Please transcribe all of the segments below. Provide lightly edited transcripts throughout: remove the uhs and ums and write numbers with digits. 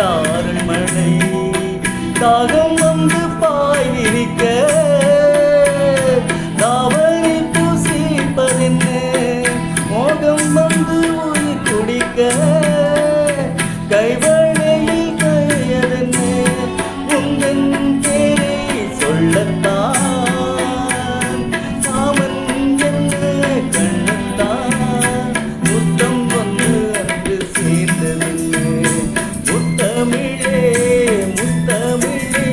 சாரல் மழை தாகம் வந்து பாய் விரிக்க தாவணி பூசிப்பதென்ன மோகம் வந்து உயிர் குடிக்க கைவளையில் கையதென்ன உந்தன் பேரை சொல்லத்தான் காமன் என்ன கண்ணத்தான் முத்தம் வந்து அன்று சேர்ந்ததென்ன முத்தமிழே முத்தமிழே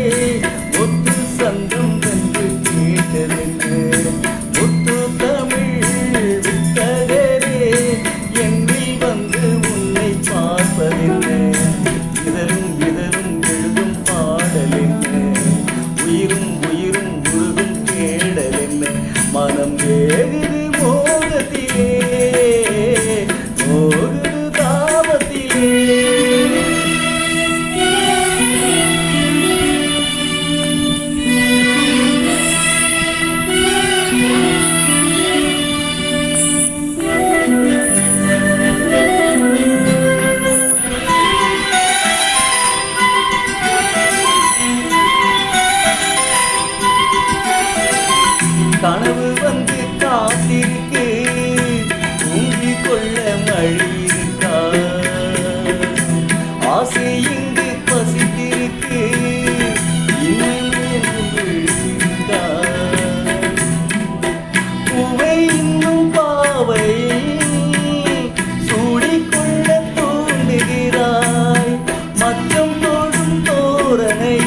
முத்து சங்கம் என்று கேட்டதென்ன முத்து தமிழ் வித்தகரே என்னில் வந்து உன்னை பார்ப்பதென்ன இதழும் இதழும் எழுதும் பாடல் என்ன உயிரும் உயிரும் உருகும் கேடல் என்ன மனம் வேகுது மோகத்திலே மோகுது தாபத்திலே கனவு வந்து காத்திருக்கு தூங்கிக் கொள்ள மழை இருக்கா ஆசை இங்கு பசித்திருக்கு இன்னும் விழித்திருக்கா பூவை இன்னும் பாவை சூடிக்கொள்ள தூண்டுகிறாய் மச்சம் தோடும் தோரணை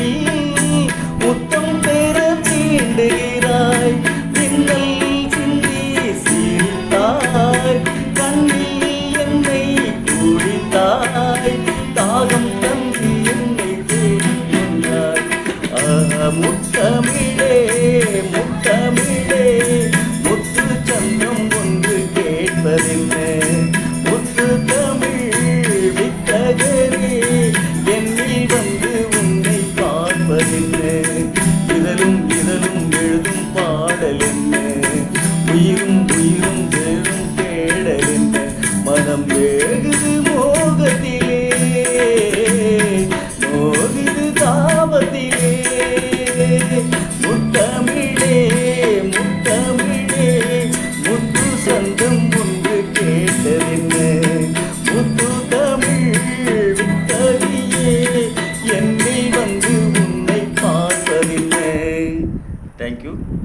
முத்தம் பெற தீண்டுகிறாய் மின்னல் சிந்தி சீர்த்தாய் கண்ணில் என்னை குடித்தாய் தாகம் தந்தி என்னை தேடிக்கொண்டாய் முத்தமிழே முத்தமிழே முத்து சந்தம் ஒன்று கேட்பதென்ன முத்து தமிழ் வித்தகரே என்னில் வந்து உன்னை பார்ப்பதென்ன இதழும் இதழும் எழுதும் பாடல் என்ன உயிரும் உயிரும் தேடும் தேடல் என்ன மனம்